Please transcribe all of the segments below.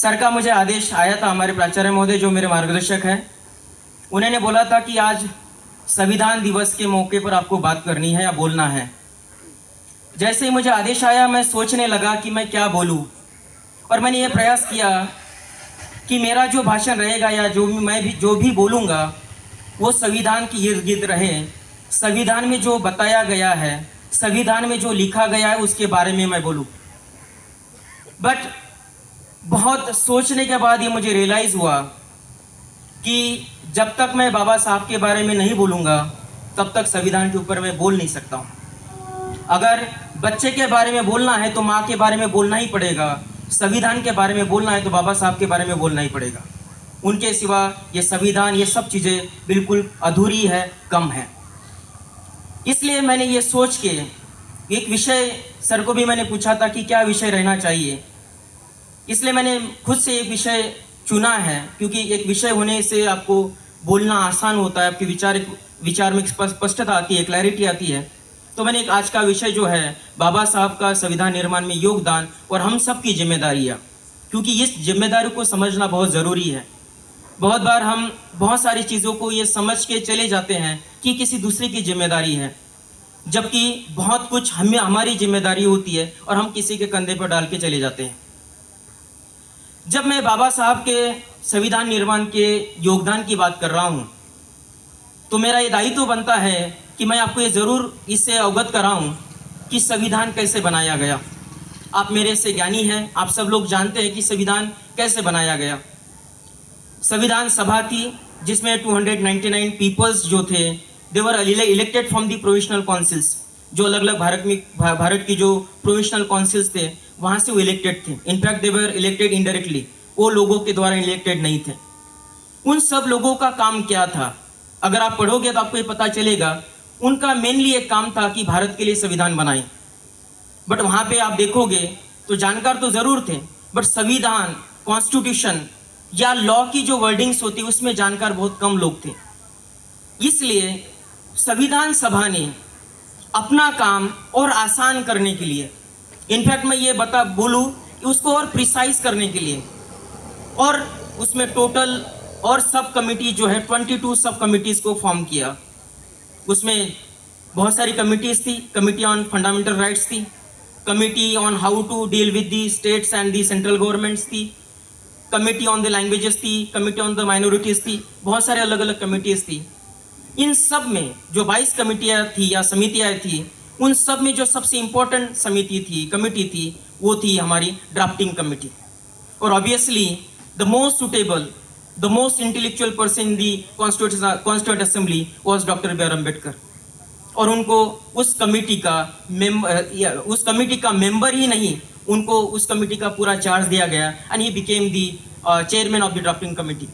Sir का मुझे आदेश आया था, हमारे प्राचार्य महोदय जो मेरे मार्गदर्शक हैं, उन्होंने बोला था कि आज संविधान दिवस के मौके पर आपको बात करनी है या बोलना है। जैसे ही मुझे आदेश आया मैं सोचने लगा कि मैं क्या बोलूं, और मैंने ये प्रयास किया कि मेरा जो भाषण रहेगा या जो भी बोलूँगा वो संविधान की इर्द गिर्द रहे। संविधान में जो बताया गया है, संविधान में जो लिखा गया है उसके बारे में मैं बोलूँ। बट बहुत सोचने के बाद ये मुझे रियलाइज़ हुआ कि जब तक मैं बाबा साहब के बारे में नहीं बोलूँगा तब तक संविधान के ऊपर मैं बोल नहीं सकता हूँ। अगर बच्चे के बारे में बोलना है तो माँ के बारे में बोलना ही पड़ेगा, संविधान के बारे में बोलना है तो बाबा साहब के बारे में बोलना ही पड़ेगा। उनके सिवा ये संविधान, ये सब चीज़ें बिल्कुल अधूरी है, कम है। इसलिए मैंने ये सोच के एक विषय, सर को भी मैंने पूछा था कि क्या विषय रहना चाहिए, इसलिए मैंने खुद से एक विषय चुना है, क्योंकि एक विषय होने से आपको बोलना आसान होता है, आपके विचार में स्पष्टता आती है, क्लैरिटी आती है। तो मैंने एक आज का विषय जो है बाबा साहब का संविधान निर्माण में योगदान और हम सब की जिम्मेदारियाँ, क्योंकि इस जिम्मेदारी को समझना बहुत ज़रूरी है। बहुत बार हम बहुत सारी चीज़ों को ये समझ के चले जाते हैं कि किसी दूसरे की जिम्मेदारी है, जबकि बहुत कुछ हमारी जिम्मेदारी होती है और हम किसी के कंधे पर डाल के चले जाते हैं। जब मैं बाबा साहब के संविधान निर्माण के योगदान की बात कर रहा हूँ तो मेरा ये दायित्व बनता है कि मैं आपको ये ज़रूर इससे अवगत कराऊँ कि संविधान कैसे बनाया गया। आप मेरे से ज्ञानी हैं, आप सब लोग जानते हैं कि संविधान कैसे बनाया गया। संविधान सभा थी जिसमें 299 पीपल्स जो थे they were elected from the provisional councils, जो अलग अलग भारत की जो प्रोविजनल काउंसिल्स थे वहाँ से वो इलेक्टेड थे। In fact they were elected indirectly, वो लोगों के द्वारा इलेक्टेड नहीं थे। उन सब लोगों का काम क्या था, अगर आप पढ़ोगे तो आपको ये पता चलेगा। उनका मेनली एक काम था कि भारत के लिए संविधान बनाएं। बट वहाँ पे आप देखोगे तो जानकार तो ज़रूर थे, बट संविधान, कॉन्स्टिट्यूशन या लॉ की जो वर्डिंग्स होती उसमें जानकार बहुत कम लोग थे। इसलिए संविधान सभा ने अपना काम और आसान करने के लिए, इनफैक्ट मैं ये बोलूँ कि उसको और प्रिसाइज करने के लिए, और उसमें टोटल और सब कमिटी जो है 22 सब कमिटीज़ को फॉर्म किया। उसमें बहुत सारी कमिटीज़ थी। कमिटी ऑन फंडामेंटल राइट्स थी, committee on how to deal with the states and the central governments थी, कमिटी ऑन द लैंग्वेजेस थी, कमिटी ऑन द माइनॉरिटीज़ थी, बहुत सारे अलग अलग कमिटीज़ थी। इन सब में जो 22 कमिटियाँ थी या समितियाँ थी, उन सब में जो सबसे इम्पोर्टेंट कमिटी थी वो थी हमारी ड्राफ्टिंग कमिटी। और obviously the most suitable, the most intellectual person in the constituent assembly was doctor B R Ambedkar. और उनको उस कमिटी का मेंबर ही नहीं, उनको उस कमिटी का पूरा चार्ज दिया गया and he became the chairman of the drafting committee.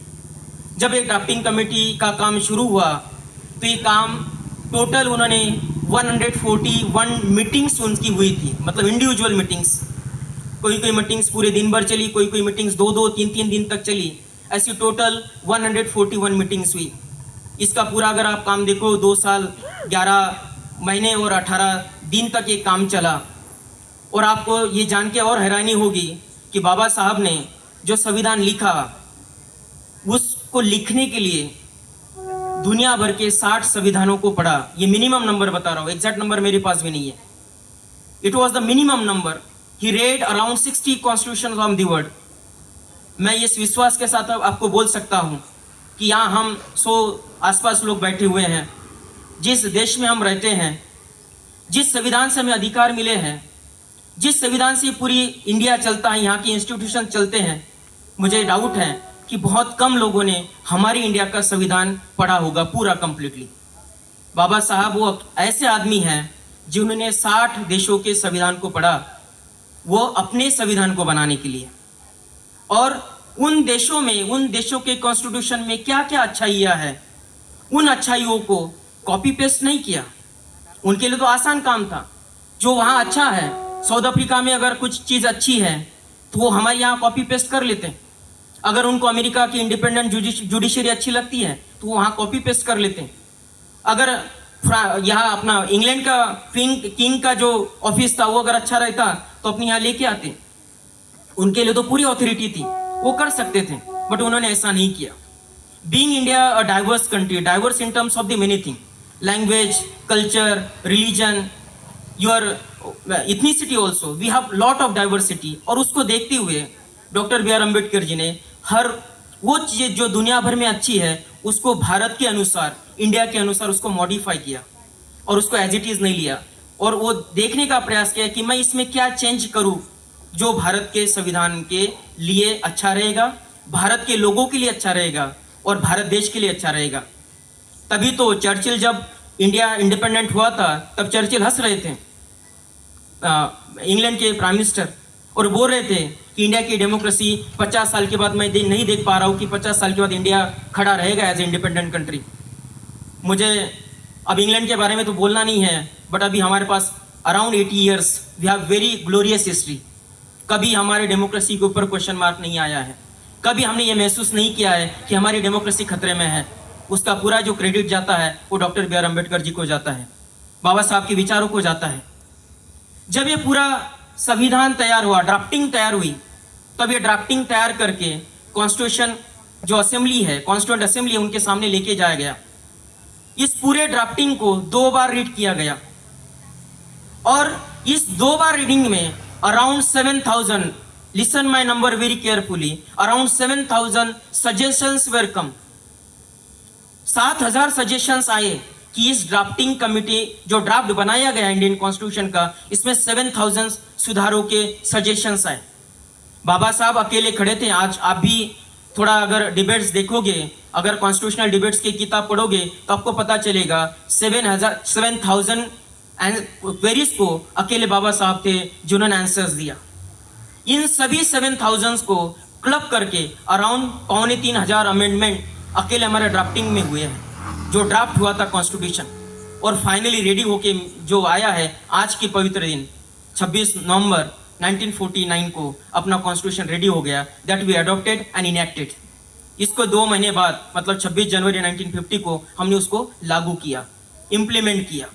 जब एक ड्राफ्टिंग कमिटी का काम शुरू हुआ तो ये काम टोटल उन्होंने 141 मीटिंग्स उनकी हुई थी, मतलब इंडिविजुअल मीटिंग्स। कोई मीटिंग्स पूरे दिन भर चली, कोई मीटिंग्स 2-2, 3-3 दिन तक चली। ऐसी टोटल 141 मीटिंग्स हुई। इसका पूरा अगर आप काम देखो 2 साल 11 महीने और 18 दिन तक ये काम चला। और आपको ये जान के और हैरानी होगी कि बाबा साहब ने जो संविधान लिखा उसको लिखने के लिए दुनिया भर के 60 संविधानों को पढ़ा। ये मिनिमम नंबर बता रहा हूँ, एग्जैक्ट नंबर मेरे पास भी नहीं है। It was the minimum number. He red around 60 constitution of the world. मैं इस विश्वास के साथ आपको बोल सकता हूँ कि यहाँ हम 100 आसपास लोग बैठे हुए हैं, जिस देश में हम रहते हैं, जिस संविधान से हमें अधिकार मिले हैं, जिस संविधान से पूरी इंडिया चलता है, यहाँ की इंस्टीट्यूशन चलते हैं, मुझे डाउट है कि बहुत कम लोगों ने हमारी इंडिया का संविधान पढ़ा होगा पूरा कंप्लीटली। बाबा साहब वो ऐसे आदमी हैं जिन्होंने 60 देशों के संविधान को पढ़ा, वो अपने संविधान को बनाने के लिए। और उन देशों के कॉन्स्टिट्यूशन में क्या क्या अच्छाइयाँ है, उन अच्छाइयों को कॉपी पेस्ट नहीं किया। उनके लिए तो आसान काम था। जो वहाँ अच्छा है, साउथ अफ्रीका में अगर कुछ चीज़ अच्छी है तो वो हमारे यहाँ कॉपी पेस्ट कर लेते हैं। अगर उनको अमेरिका की इंडिपेंडेंट जुडिशरी अच्छी लगती है तो वो वहाँ कॉपी पेस्ट कर लेते हैं। अगर यहाँ अपना इंग्लैंड का किंग का जो ऑफिस था वो अगर अच्छा रहता तो अपने यहाँ लेके आते। उनके लिए तो पूरी अथॉरिटी थी। वो कर सकते थे, बट उन्होंने ऐसा नहीं किया। Being India a diverse country, diverse in terms of the many thing, language, culture, religion, your ethnicity also, we have lot of diversity. और उसको देखते हुए doctor B R Ambedkar ji ने हर वो चीज़ जो दुनिया भर में अच्छी है उसको भारत के अनुसार, इंडिया के अनुसार उसको मॉडिफाई किया और उसको एज इट इज़ नहीं लिया, और वो देखने का प्रयास किया कि मैं इसमें क्या चेंज करूं जो भारत के संविधान के लिए अच्छा रहेगा, भारत के लोगों के लिए अच्छा रहेगा और भारत देश के लिए अच्छा रहेगा। तभी तो चर्चिल, जब इंडिया इंडिपेंडेंट हुआ था तब चर्चिल हंस रहे थे, इंग्लैंड के प्राइम मिनिस्टर, और बोल रहे थे कि इंडिया की डेमोक्रेसी 50 साल के बाद मैं नहीं देख पा रहा हूँ कि 50 साल के बाद इंडिया खड़ा रहेगा एज ए इंडिपेंडेंट कंट्री। मुझे अब इंग्लैंड के बारे में तो बोलना नहीं है, बट अभी हमारे पास around 80 years we have very glorious history. कभी हमारे डेमोक्रेसी के ऊपर क्वेश्चन मार्क नहीं आया है, कभी हमने ये महसूस नहीं किया है कि हमारी डेमोक्रेसी खतरे में है। उसका पूरा जो क्रेडिट जाता है वो डॉक्टर बी आर अम्बेडकर जी को जाता है, बाबा साहब के विचारों को जाता है। जब ये पूरा संविधान तैयार हुआ, ड्राफ्टिंग तैयार हुई, तब ये ड्राफ्टिंग तैयार करके कॉन्स्टिट्यूशन जो असेंबली है, कॉन्स्टिट्यूंट असेंबली है, उनके सामने लेके जाया गया। इस पूरे ड्राफ्टिंग को 2 बार रीड किया गया और इस 2 बार रीडिंग में around 7,000, listen my number very carefully, around 7,000 suggestions were come. 7,000 suggestions आए कि इस ड्राफ्टिंग कमिटी जो ड्राफ्ट बनाया गया इंडियन कॉन्स्टिट्यूशन का, इसमें 7,000 सुधारों के सजेशंस आए। बाबा साहब अकेले खड़े थे। आज आप भी थोड़ा अगर डिबेट्स देखोगे, अगर कॉन्स्टिट्यूशनल डिबेट्स की किताब पढ़ोगे तो आपको पता चलेगा 7,000 क्वेरीज को अकेले बाबा साहब थे जिन्होंने आंसर्स दिया। इन सभी 7,000 को क्लब करके अराउंड 3,500 अमेंडमेंट अकेले हमारे ड्राफ्टिंग में हुए हैं, जो ड्राफ्ट हुआ था कॉन्स्टिट्यूशन, और फाइनली रेडी होके जो आया है आज के पवित्र दिन 26 नवंबर 1949 को अपना कॉन्स्टिट्यूशन रेडी हो गया, that we adopted and enacted. इसको 2 महीने बाद मतलब 26 जनवरी 1950 को हमने उसको लागू किया, इम्प्लीमेंट किया।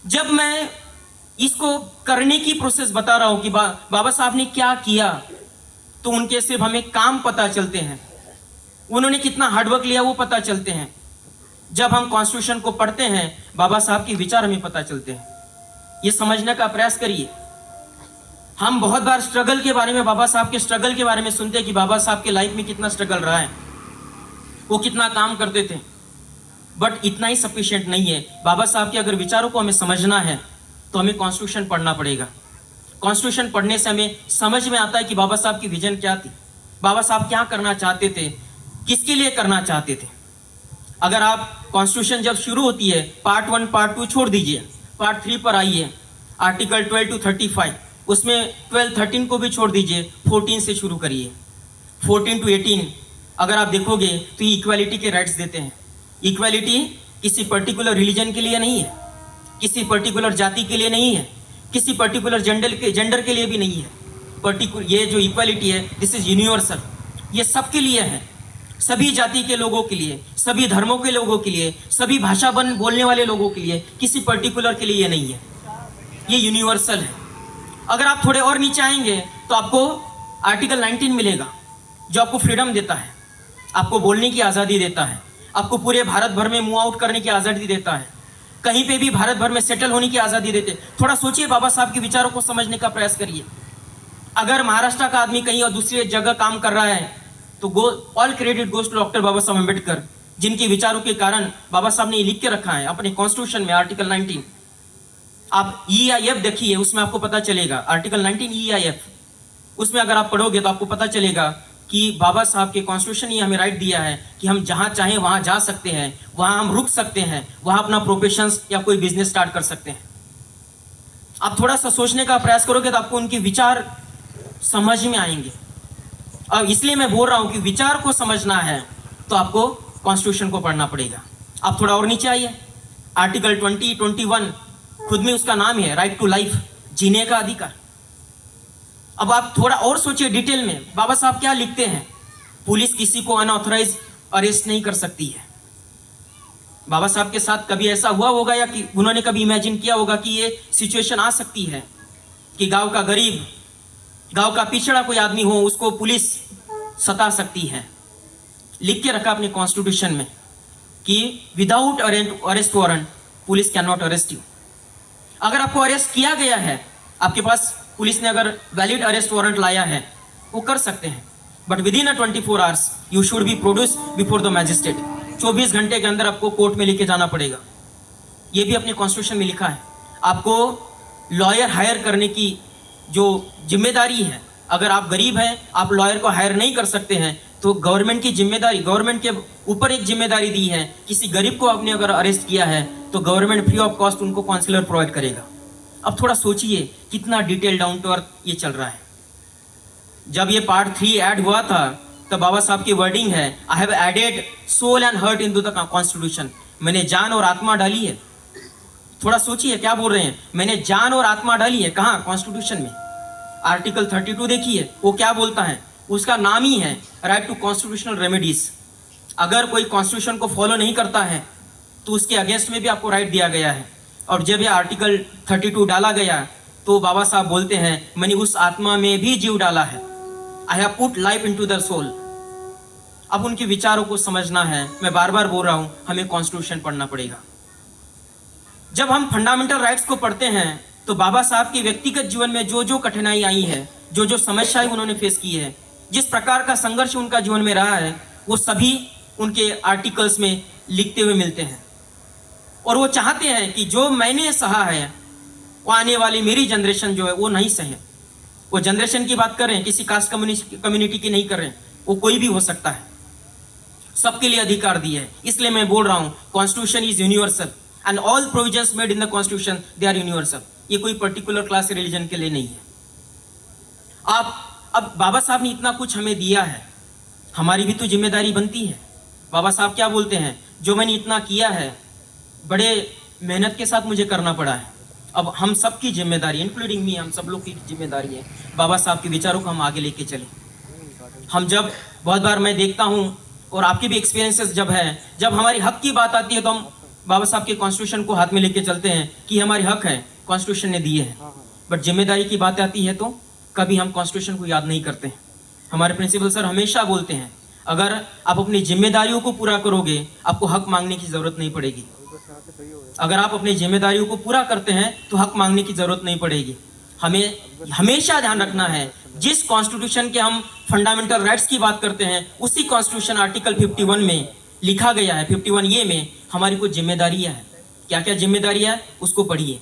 जब मैं इसको करने की प्रोसेस बता रहा हूँ कि बाबा साहब ने क्या किया, तो उनके सिर्फ हमें काम पता चलते हैं, उन्होंने कितना हार्डवर्क लिया वो पता चलते हैं। जब हम कॉन्स्टिट्यूशन को पढ़ते हैं बाबा साहब के विचार हमें पता चलते हैं। ये समझने का प्रयास करिए। हम बहुत बार स्ट्रगल के बारे में, बाबा साहब के स्ट्रगल के बारे में सुनते हैं कि बाबा साहब के लाइफ में कितना स्ट्रगल रहा है, वो कितना काम करते थे, बट इतना ही सफिशिएंट नहीं है। बाबा साहब के अगर विचारों को हमें समझना है तो हमें कॉन्स्टिट्यूशन पढ़ना पड़ेगा। कॉन्स्टिट्यूशन पढ़ने से हमें समझ में आता है कि बाबा साहब की विजन क्या थी, बाबा साहब क्या करना चाहते थे, किसके लिए करना चाहते थे। अगर आप कॉन्स्टिट्यूशन जब शुरू होती है, पार्ट 1 पार्ट 2 छोड़ दीजिए, पार्ट 3 पर आइए, आर्टिकल 12 to 35, उसमें 12-13 को भी छोड़ दीजिए, 14 से शुरू करिए। 14 to 18 अगर आप देखोगे तो ये इक्वालिटी के राइट्स देते हैं। इक्वालिटी किसी पर्टिकुलर रिलीजन के लिए नहीं है, किसी पर्टिकुलर जाति के लिए नहीं है, किसी पर्टिकुलर जेंडर के लिए भी नहीं है। ये जो इक्वालिटी है, दिस इज यूनिवर्सल, ये सबके लिए है, सभी जाति के लोगों के लिए, सभी धर्मों के लोगों के लिए, सभी भाषा बोलने वाले लोगों के लिए, किसी पर्टिकुलर के लिए ये नहीं है, ये यूनिवर्सल है। अगर आप थोड़े और नीचे आएंगे तो आपको आर्टिकल 19 मिलेगा, जो आपको फ्रीडम देता है, आपको बोलने की आज़ादी देता है, आपको पूरे भारत भर में मूव आउट करने की आज़ादी देता है, कहीं पे भी भारत भर में सेटल होने की आज़ादी देते। थोड़ा सोचिए, बाबा साहब के विचारों को समझने का प्रयास करिए। अगर महाराष्ट्र का आदमी कहीं और दूसरी जगह काम कर रहा है तो all credit goes to doctor Baba Saheb Ambedkar, जिनके विचारों के कारण बाबा साहब ने लिख के रखा है अपने कॉन्स्टिट्यूशन में आर्टिकल 19। आप EIF देखिए, उसमें आपको पता चलेगा, आर्टिकल 19 EIF, उसमें अगर आप पढ़ोगे तो आपको पता चलेगा कि बाबा साहब के कॉन्स्टिट्यूशन ही हमें राइट दिया है कि हम जहाँ चाहें वहाँ जा सकते हैं, वहाँ हम रुक सकते हैं, वहाँ अपना प्रोफेशंस या कोई बिजनेस स्टार्ट कर सकते हैं। आप थोड़ा सा सोचने का प्रयास करोगे तो आपको उनके विचार समझ में आएंगे। और इसलिए मैं बोल रहा हूँ कि विचार को समझना है तो आपको कॉन्स्टिट्यूशन को पढ़ना पड़ेगा। आप थोड़ा और नीचे आइए, आर्टिकल 21 खुद में उसका नाम है राइट टू लाइफ, जीने का अधिकार। अब आप थोड़ा और सोचिए डिटेल में, बाबा साहब क्या लिखते हैं, पुलिस किसी को अनऑथराइज अरेस्ट नहीं कर सकती है। बाबा साहब के साथ कभी ऐसा हुआ होगा या कि उन्होंने कभी इमेजिन किया होगा कि ये सिचुएशन आ सकती है कि गांव का गरीब, गांव का पिछड़ा कोई आदमी हो, उसको पुलिस सता सकती है। लिख के रखा अपने कॉन्स्टिट्यूशन में कि without arrest warrant police can not arrest you. अगर आपको अरेस्ट किया गया है, आपके पास पुलिस ने अगर वैलिड अरेस्ट वारंट लाया है, वो कर सकते हैं, but with in 24 hours you should be produce before the magistrate. 24 घंटे के अंदर आपको कोर्ट में लेके जाना पड़ेगा। ये भी अपने कॉन्स्टिट्यूशन में लिखा है। आपको लॉयर हायर करने की जो जिम्मेदारी है, अगर आप गरीब हैं, आप लॉयर को हायर नहीं कर सकते हैं, तो गवर्नमेंट की जिम्मेदारी, गवर्नमेंट के ऊपर एक जिम्मेदारी दी है। किसी गरीब को आपने अगर अरेस्ट किया है तो गवर्नमेंट फ्री ऑफ कॉस्ट उनको काउंसलर प्रोवाइड करेगा। अब थोड़ा सोचिए कितना डिटेल डाउन टू अर्थ ये चल रहा है। जब ये पार्ट 3 ऐड हुआ था तब बाबा साहब की वर्डिंग है, I have added soul and heart into the constitution. मैंने जान और आत्मा डाली है। थोड़ा सोचिए क्या बोल रहे हैं, मैंने जान और आत्मा डाली है। कहाँ? कॉन्स्टिट्यूशन में। आर्टिकल 32 देखिए वो क्या बोलता है, उसका नाम ही है राइट टू कॉन्स्टिट्यूशनल रेमेडीज। अगर कोई कॉन्स्टिट्यूशन को फॉलो नहीं करता है तो उसके अगेंस्ट में भी आपको राइट दिया गया है। और जब ये आर्टिकल 32 डाला गया तो बाबा साहब बोलते हैं, मैंने उस आत्मा में भी जीव डाला है। I have put life into the soul. अब उनके विचारों को समझना है। मैं बार बार बोल रहा हूं, हमें कॉन्स्टिट्यूशन पढ़ना पड़ेगा। जब हम फंडामेंटल राइट्स को पढ़ते हैं तो बाबा साहब के व्यक्तिगत जीवन में जो जो कठिनाई आई है, जो जो समस्याएं उन्होंने फेस की है, जिस प्रकार का संघर्ष उनका जीवन में रहा है, वो सभी उनके आर्टिकल्स में लिखते हुए मिलते हैं। और वो चाहते हैं कि जो मैंने सहा है वो आने वाली मेरी जनरेशन जो है वो नहीं सहे। वो जनरेशन की बात कर रहे हैं, किसी कास्ट कम्युनिटी की नहीं कर रहे हैं, वो कोई भी हो सकता है। सबके लिए अधिकार दिए है। इसलिए मैं बोल रहा हूँ constitution is universal and all provisions made in the constitution they are universal. ये कोई पर्टिकुलर क्लास रिलीजन के लिए नहीं है। अब बाबा साहब ने इतना कुछ हमें दिया है, हमारी भी तो जिम्मेदारी बनती है। बाबा साहब क्या बोलते हैं, जो मैंने इतना किया है बड़े मेहनत के साथ मुझे करना पड़ा है। अब हम सब की जिम्मेदारी, इंक्लूडिंग मी, हम सब लोग की जिम्मेदारी है बाबा साहब के विचारों को हम आगे लेके चलें। हम जब बहुत बार मैं देखता हूँ और आपके भी एक्सपीरियंसेस जब है, जब हमारी हक की बात आती है तो हम बाबा साहब के कॉन्स्टिट्यूशन को हाथ में लेके चलते हैं कि हमारी हक है, कॉन्स्टिट्यूशन ने दिए हैं। बट जिम्मेदारी की बात आती है तो कभी हम कॉन्स्टिट्यूशन को याद नहीं करते हैं। हमारे प्रिंसिपल सर हमेशा बोलते हैं, अगर आप अपनी जिम्मेदारियों को पूरा करोगे आपको हक मांगने की जरूरत नहीं पड़ेगी। अगर आप अपनी जिम्मेदारियों को पूरा करते हैं तो हक मांगने की जरूरत नहीं पड़ेगी। हमें हमेशा ध्यान रखना है, जिस कॉन्स्टिट्यूशन के हम फंडामेंटल राइट्स की बात करते हैं उसी कॉन्स्टिट्यूशन आर्टिकल 51 में लिखा गया है, 51A में हमारी कुछ जिम्मेदारियां हैं। क्या क्या जिम्मेदारियां, उसको पढ़िए।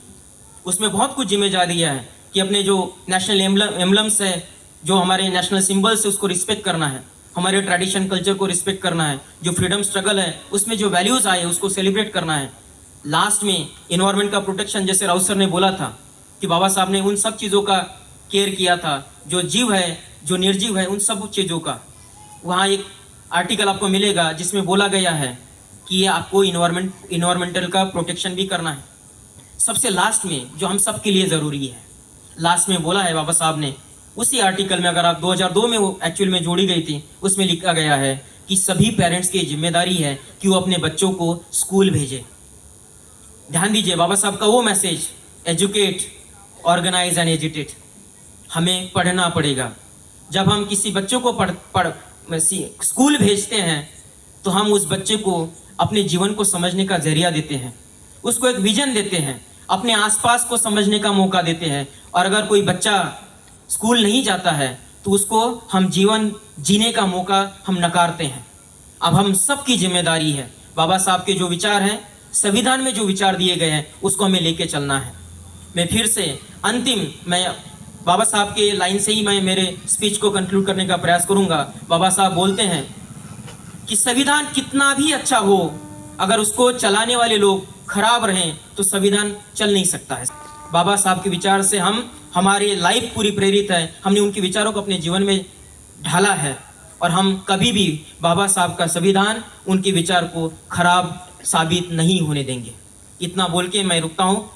उसमें बहुत कुछ जिम्मेदारियां हैं कि अपने जो नेशनल एम्बलम्स है, जो हमारे नेशनल सिंबल्स है, उसको रिस्पेक्ट करना है, हमारे ट्रेडिशन कल्चर को रिस्पेक्ट करना है, जो फ्रीडम स्ट्रगल है उसमें जो वैल्यूज आए उसको सेलिब्रेट करना है। लास्ट में इन्वायरमेंट का प्रोटेक्शन, जैसे राउत सर ने बोला था कि बाबा साहब ने उन सब चीज़ों का केयर किया था, जो जीव है जो निर्जीव है उन सब चीज़ों का। वहाँ एक आर्टिकल आपको मिलेगा जिसमें बोला गया है कि ये आपको इन्वायरमेंटल का प्रोटेक्शन भी करना है। सबसे लास्ट में जो हम सब के लिए ज़रूरी है, लास्ट में बोला है बाबा साहब ने उसी आर्टिकल में, अगर आप 2002 में वो एक्चुअल में जोड़ी गई थी, उसमें लिखा गया है कि सभी पेरेंट्स की जिम्मेदारी है कि वो अपने बच्चों को स्कूल भेजें। ध्यान दीजिए बाबा साहब का वो message, educate, organise and educate. हमें पढ़ना पड़ेगा। जब हम किसी बच्चों को स्कूल भेजते हैं तो हम उस बच्चे को अपने जीवन को समझने का जरिया देते हैं, उसको एक विजन देते हैं, अपने आसपास को समझने का मौका देते हैं। और अगर कोई बच्चा स्कूल नहीं जाता है तो उसको हम जीवन जीने का मौका हम नकारते हैं। अब हम सब की जिम्मेदारी है, बाबा साहब के जो विचार हैं, संविधान में जो विचार दिए गए हैं उसको हमें लेके चलना है। मैं फिर से मैं बाबा साहब के लाइन से ही मैं मेरे स्पीच को कंक्लूड करने का प्रयास करूंगा। बाबा साहब बोलते हैं कि संविधान कितना भी अच्छा हो, अगर उसको चलाने वाले लोग खराब रहें तो संविधान चल नहीं सकता है। बाबा साहब के विचार से हमारी लाइफ पूरी प्रेरित है। हमने उनके विचारों को अपने जीवन में ढाला है और हम कभी भी बाबा साहब का संविधान, उनके विचार को खराब साबित नहीं होने देंगे। इतना बोल के मैं रुकता हूँ।